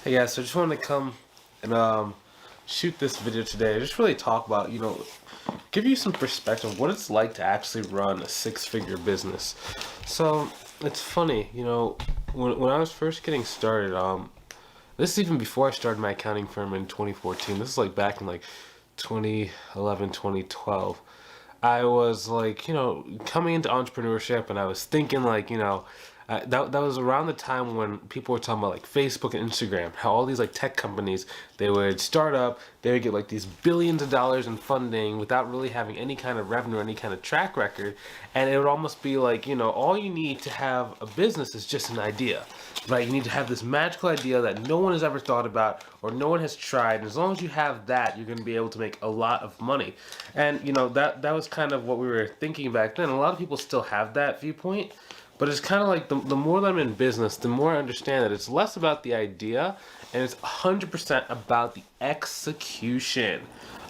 Hey guys, so I just wanted to come and shoot this video today. Just really talk about, give you some perspective of what it's like to actually run a six-figure business. So it's funny, when I was first getting started, this is even before I started my accounting firm in 2014. This is like back in like 2011, 2012. I was like, coming into entrepreneurship, and I was thinking like, that was around the time when people were talking about like Facebook and Instagram, how all these like tech companies, they would start up, they would get like these billions of dollars in funding without really having any kind of revenue, any kind of track record, and it would almost be like, all you need to have a business is just an idea, right? You need to have this magical idea that no one has ever thought about or no one has tried, and as long as you have that, you're going to be able to make a lot of money. And that was kind of what we were thinking back then. A lot of people still have that viewpoint. But it's kind of like the more that I'm in business, the more I understand that it's less about the idea and it's 100% about the execution.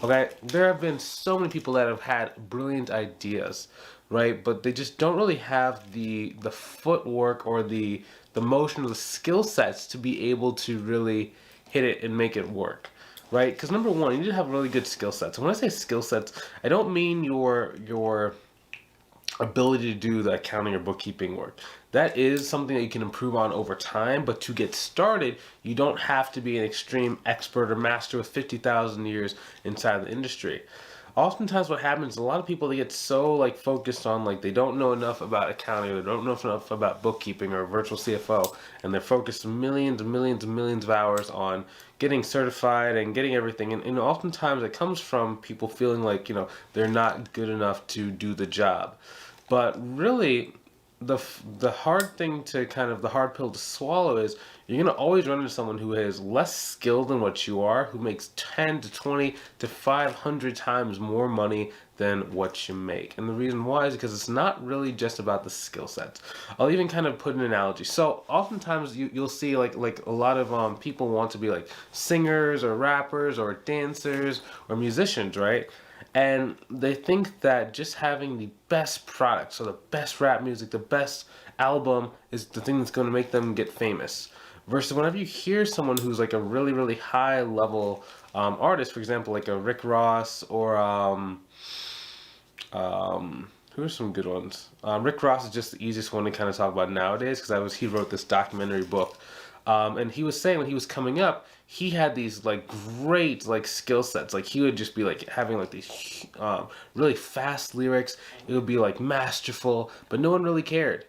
Okay? There have been so many people that have had brilliant ideas, right? But they just don't really have the footwork or the motion or the skill sets to be able to really hit it and make it work. Right? Because number one, you need to have really good skill sets. And when I say skill sets, I don't mean your ability to do the accounting or bookkeeping work. That is something that you can improve on over time, but to get started, you don't have to be an extreme expert or master with 50,000 years inside the industry. Oftentimes what happens, a lot of people, they get so like focused on like they don't know enough about accounting, or they don't know enough about bookkeeping or virtual CFO, and they're focused millions and millions and millions of hours on getting certified and getting everything. And oftentimes it comes from people feeling like, they're not good enough to do the job. But really, the hard thing to kind of the hard pill to swallow is you're going to always run into someone who is less skilled than what you are, who makes 10 to 20 to 500 times more money than what you make. And the reason why is because it's not really just about the skill sets. I'll even kind of put an analogy. So oftentimes you'll see like a lot of people want to be like singers or rappers or dancers or musicians, right? And they think that just having the best product, so the best rap music, the best album, is the thing that's going to make them get famous. Versus whenever you hear someone who's like a really, really high level artist, for example, like a Rick Ross or who are some good ones? Rick Ross is just the easiest one to kind of talk about nowadays because he wrote this documentary book, and he was saying when he was coming up, he had these like great like skill sets. Like he would just be like having like these really fast lyrics. It would be like masterful, but no one really cared.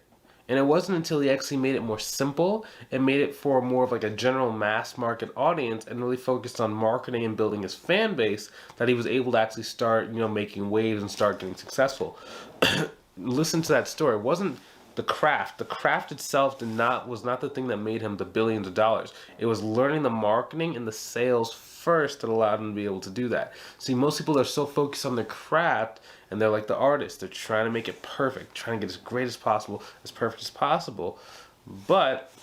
And it wasn't until he actually made it more simple and made it for more of like a general mass market audience and really focused on marketing and building his fan base that he was able to actually start, making waves and start getting successful. Listen to that story. It wasn't the craft. The craft itself was not the thing that made him the billions of dollars. It was learning the marketing and the sales first that allowed him to be able to do that. See, most people are so focused on their craft and they're like the artist. They're trying to make it perfect, trying to get as great as possible, as perfect as possible. But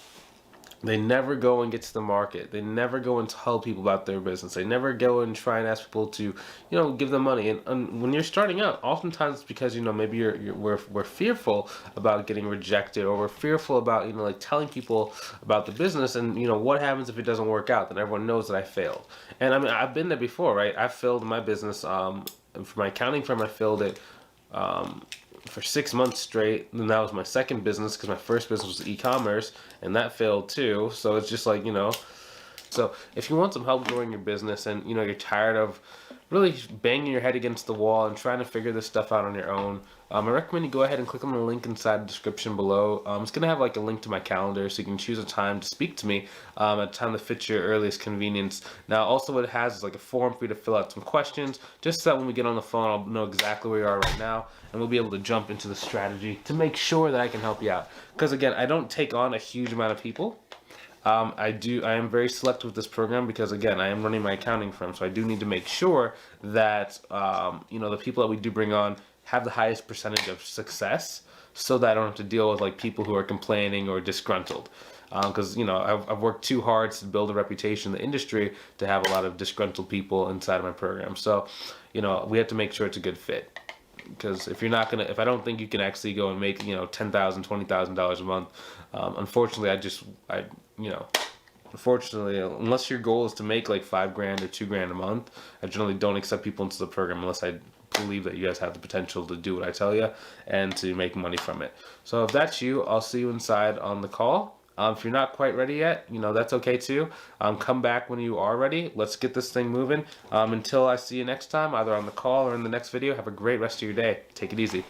they never go and get to the market. They never go and tell people about their business. They never go and try and ask people to, give them money. And when you're starting out, oftentimes it's because, maybe we're fearful about getting rejected, or we're fearful about, like telling people about the business. And, what happens if it doesn't work out? Then everyone knows that I failed. And I mean, I've been there before, right? I failed in my business. And for my accounting firm, I failed it. For 6 months straight. And that was my second business because my first business was e-commerce, and that failed too. So it's just like, So if you want some help growing your business and, you're tired of really banging your head against the wall and trying to figure this stuff out on your own, I recommend you go ahead and click on the link inside the description below. It's going to have like a link to my calendar so you can choose a time to speak to me at a time that fits your earliest convenience. Now, also what it has is like a form for you to fill out some questions, just so that when we get on the phone, I'll know exactly where you are right now, and we'll be able to jump into the strategy to make sure that I can help you out. Because again, I don't take on a huge amount of people. I am very selective with this program because, again, I am running my accounting firm, so I do need to make sure that, the people that we do bring on have the highest percentage of success, so that I don't have to deal with, like, people who are complaining or disgruntled. Because, I've worked too hard to build a reputation in the industry to have a lot of disgruntled people inside of my program. So, we have to make sure it's a good fit. Because if I don't think you can actually go and make, $10,000, $20,000 a month, unfortunately, unfortunately, unless your goal is to make like $5,000 or $2,000 a month, I generally don't accept people into the program unless I believe that you guys have the potential to do what I tell you and to make money from it. So if that's you, I'll see you inside on the call. If you're not quite ready yet, that's okay too. Come back when you are ready. Let's get this thing moving. Until I see you next time, either on the call or in the next video, have a great rest of your day. Take it easy.